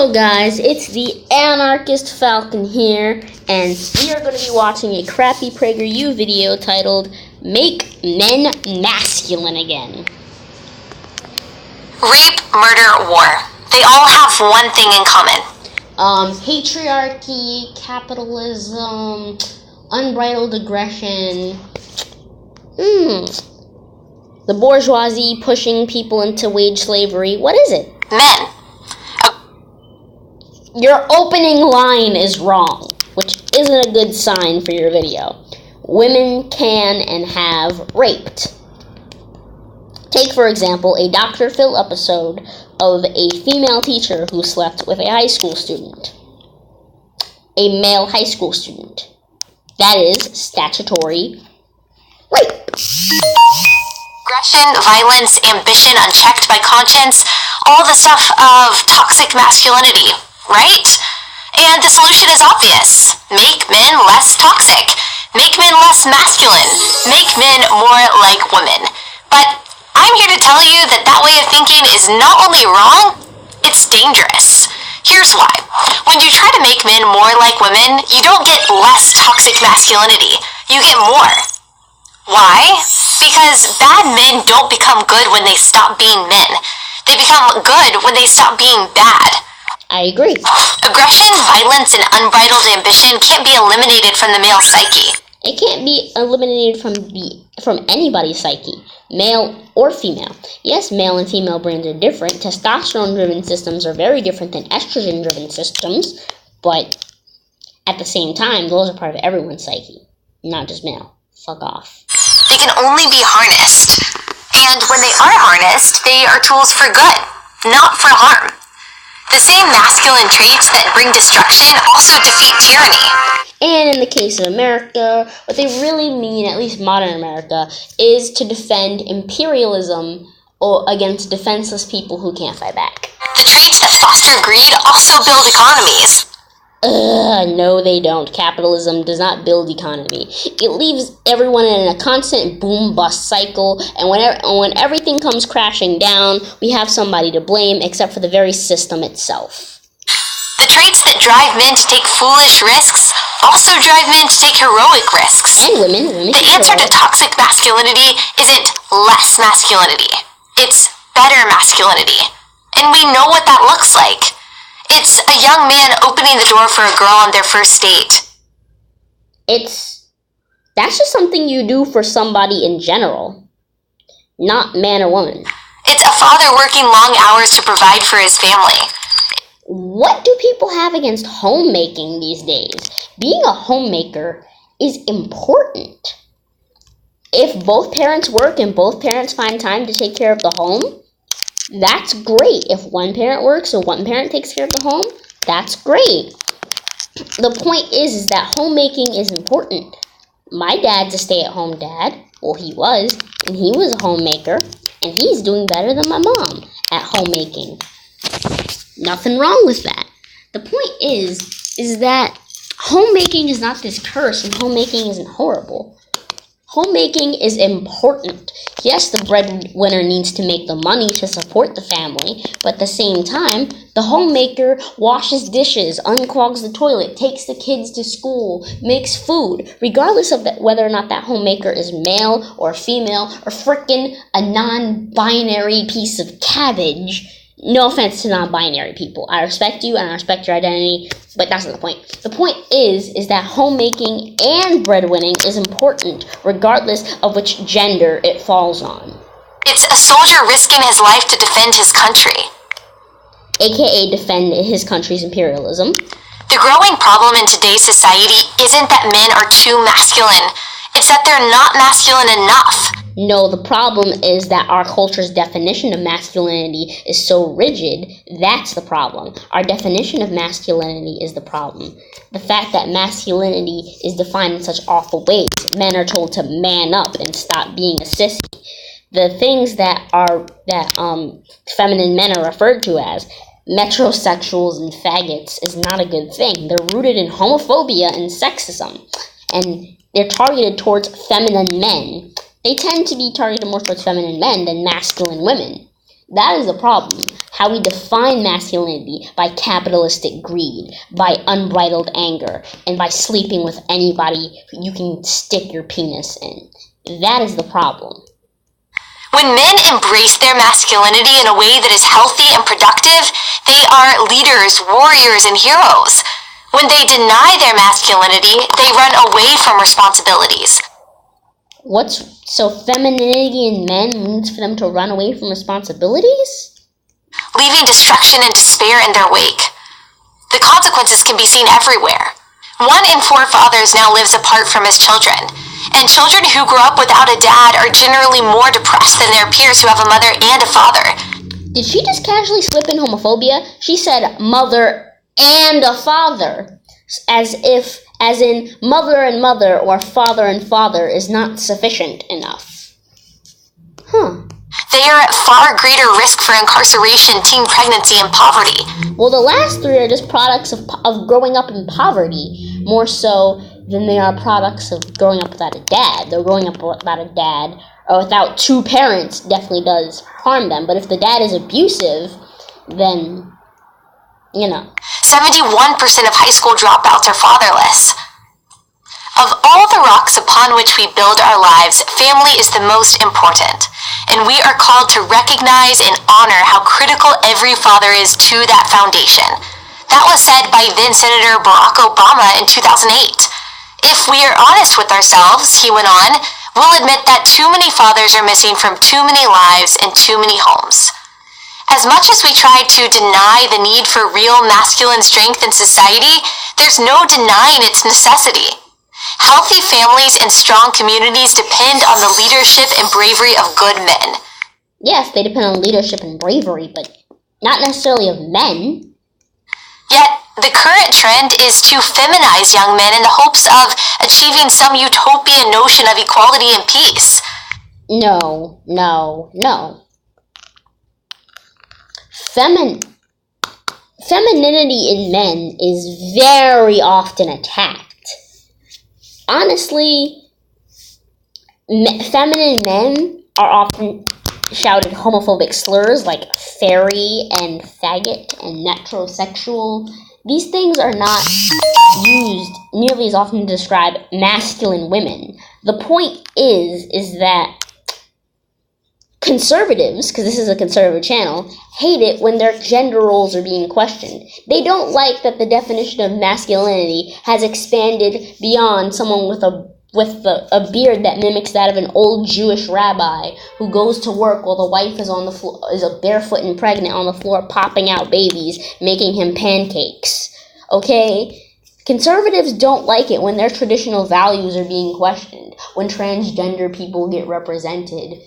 Hello guys, it's the Anarchist Falcon here, and we are going to be watching a crappy Prager video titled, Make Men Masculine Again. Rape, murder, war. They all have one thing in common. Patriarchy, capitalism, unbridled aggression. The bourgeoisie pushing people into wage slavery. What is it? Men. Your opening line is wrong, which isn't a good sign for your video. Women can and have raped. Take, for example, a Dr. Phil episode of a female teacher who slept with a high school student. A male high school student. That is statutory rape. Aggression, violence, ambition unchecked by conscience, all the stuff of toxic masculinity. Right? And the solution is obvious. Make men less toxic. Make men less masculine. Make men more like women. But I'm here to tell you that that way of thinking is not only wrong, it's dangerous. Here's why. When you try to make men more like women, you don't get less toxic masculinity. You get more. Why? Because bad men don't become good when they stop being men. They become good when they stop being bad. I agree. Aggression, violence, and unbridled ambition can't be eliminated from the male psyche. It can't be eliminated from anybody's psyche, male or female. Yes, male and female brains are different. Testosterone-driven systems are very different than estrogen-driven systems, but at the same time, those are part of everyone's psyche, not just male. Fuck off. They can only be harnessed. And when they are harnessed, they are tools for good, not for harm. The same masculine traits that bring destruction also defeat tyranny. And in the case of America, what they really mean, at least modern America, is to defend imperialism against defenseless people who can't fight back. The traits that foster greed also build economies. No, they don't. Capitalism does not build economy. It leaves everyone in a constant boom-bust cycle, and when everything comes crashing down, we have somebody to blame except for the very system itself. The traits that drive men to take foolish risks also drive men to take heroic risks. And women. The answer to toxic masculinity isn't less masculinity. It's better masculinity. And we know what that looks like. It's a young man opening the door for a girl on their first date. That's just something you do for somebody in general, not man or woman. It's a father working long hours to provide for his family. What do people have against homemaking these days? Being a homemaker is important. If both parents work and both parents find time to take care of the home, that's great. If one parent works or one parent takes care of the home, that's great. The point is that homemaking is important. My dad's a stay-at-home dad. Well, he was, and he was a homemaker, and he's doing better than my mom at homemaking. Nothing wrong with that. The point is that homemaking is not this curse, and homemaking isn't horrible. Homemaking is important. Yes, the breadwinner needs to make the money to support the family, but at the same time, the homemaker washes dishes, unclogs the toilet, takes the kids to school, makes food, regardless of whether or not that homemaker is male or female or frickin' a non-binary piece of cabbage. No offense to non-binary people. I respect you and I respect your identity, but that's not the point. The point is that homemaking and breadwinning is important, regardless of which gender it falls on. It's a soldier risking his life to defend his country. AKA defend his country's imperialism. The growing problem in today's society isn't that men are too masculine. It's that they're not masculine enough. No, the problem is that our culture's definition of masculinity is so rigid. That's the problem. Our definition of masculinity is the problem. The fact that masculinity is defined in such awful ways. Men are told to man up and stop being a sissy. The things that feminine men are referred to as metrosexuals and faggots is not a good thing. They're rooted in homophobia and sexism, and they're targeted towards feminine men. They tend to be targeted more towards feminine men than masculine women. That is the problem. how we define masculinity by capitalistic greed, by unbridled anger, and by sleeping with anybody you can stick your penis in. That is the problem. When men embrace their masculinity in a way that is healthy and productive, they are leaders, warriors, and heroes. When they deny their masculinity, they run away from responsibilities. So femininity in men means for them to run away from responsibilities? Leaving destruction and despair in their wake. The consequences can be seen everywhere. 1 in 4 fathers now lives apart from his children, and children who grow up without a dad are generally more depressed than their peers who have a mother and a father. Did she just casually slip in homophobia? She said mother and a father, as in mother and mother or father and father is not sufficient enough. They are at far greater risk for incarceration, teen pregnancy, and poverty. Well, the last 3 are just products of growing up in poverty, more so than they are products of growing up without a dad. Though growing up without a dad or without 2 parents definitely does harm them. But if the dad is abusive, then, 71% of high school dropouts are fatherless. Of all the rocks upon which we build our lives, family is the most important, and we are called to recognize and honor how critical every father is to that foundation. That was said by then Senator Barack Obama in 2008. If we are honest with ourselves, he went on, we'll admit that too many fathers are missing from too many lives and too many homes. As much as we try to deny the need for real masculine strength in society, there's no denying its necessity. Healthy families and strong communities depend on the leadership and bravery of good men. Yes, they depend on leadership and bravery, but not necessarily of men. Yet, the current trend is to feminize young men in the hopes of achieving some utopian notion of equality and peace. No. Femininity in men is very often attacked. Honestly, feminine men are often shouted homophobic slurs like fairy and faggot and metrosexual. These things are not used nearly as often to describe masculine women. The point is that conservatives, because this is a conservative channel, hate it when their gender roles are being questioned. They don't like that the definition of masculinity has expanded beyond someone with a beard that mimics that of an old Jewish rabbi who goes to work while the wife is on the floor, is a barefoot and pregnant on the floor, popping out babies, making him pancakes. Okay? Conservatives don't like it when their traditional values are being questioned, when transgender people get represented.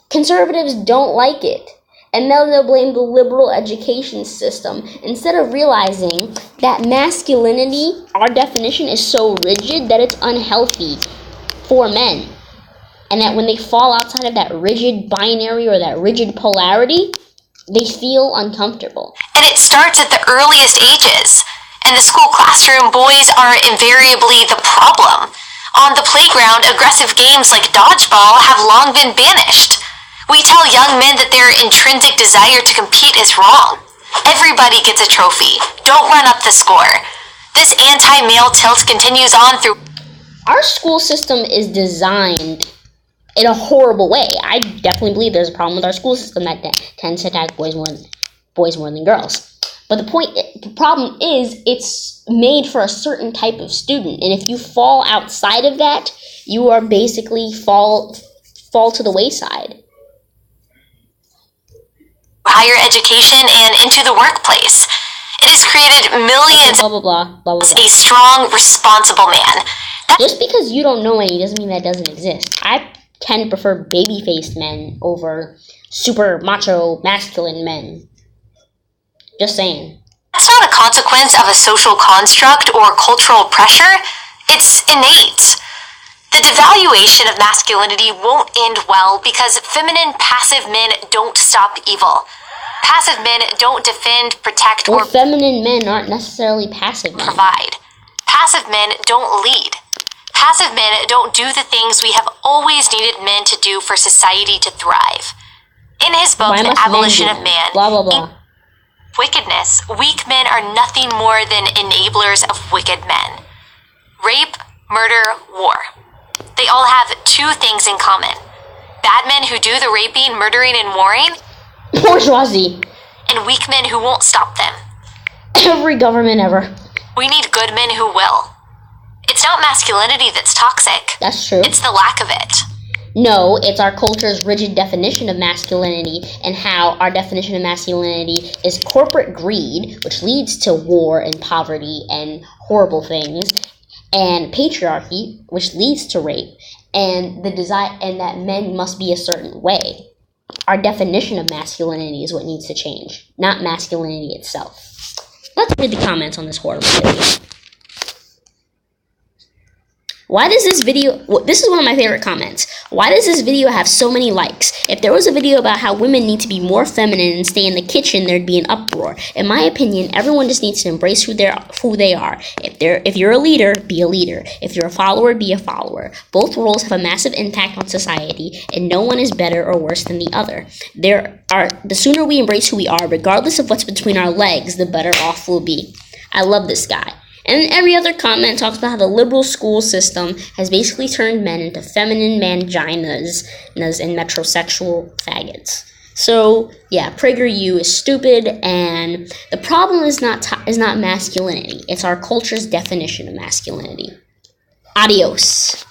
Conservatives don't like it, and then they'll blame the liberal education system instead of realizing that masculinity, our definition, is so rigid that it's unhealthy for men, and that when they fall outside of that rigid binary or that rigid polarity, they feel uncomfortable. And it starts at the earliest ages. In the school classroom, boys are invariably the problem. On the playground, aggressive games like dodgeball have long been banished. We tell young men that their intrinsic desire to compete is wrong. Everybody gets a trophy. Don't run up the score. This anti-male tilt continues on through... Our school system is designed in a horrible way. I definitely believe there's a problem with our school system that tends to attack boys more than girls. But the problem is it's made for a certain type of student. And if you fall outside of that, you are basically fall to the wayside. Higher education and into the workplace. It has created millions blah, blah, blah, blah, blah, blah. A strong, responsible man. Just because you don't know any doesn't mean that doesn't exist. I tend to prefer baby-faced men over super macho masculine men. Just saying. That's not a consequence of a social construct or cultural pressure. It's innate. The devaluation of masculinity won't end well because feminine, passive men don't stop evil. Passive men don't defend, protect, or feminine men aren't necessarily passive men. Provide. Passive men don't lead. Passive men don't do the things we have always needed men to do for society to thrive. In his book, Why The must men Abolition do of Man, blah blah blah. wickedness, weak men are nothing more than enablers of wicked men. Rape, murder, war. They all have two things in common. Bad men who do the raping, murdering, and warring, Bourgeoisie. and weak men who won't stop them. Every government ever. We need good men who will. It's not masculinity that's toxic. That's true. It's the lack of it. No, it's our culture's rigid definition of masculinity, and how our definition of masculinity is corporate greed, which leads to war and poverty and horrible things, and patriarchy, which leads to rape, and the desire, and that men must be a certain way. Our definition of masculinity is what needs to change, not masculinity itself. Let's read the comments on this horrible video. Why does this video... This is one of my favorite comments. Why does this video have so many likes? If there was a video about how women need to be more feminine and stay in the kitchen, there'd be an uproar. In my opinion, everyone just needs to embrace who they are. If you're a leader, be a leader. If you're a follower, be a follower. Both roles have a massive impact on society, and no one is better or worse than the other. The sooner we embrace who we are, regardless of what's between our legs, the better off we'll be. I love this guy. And every other comment talks about how the liberal school system has basically turned men into feminine manginas and metrosexual faggots. So, yeah, PragerU is stupid, and the problem is not masculinity. It's our culture's definition of masculinity. Adios.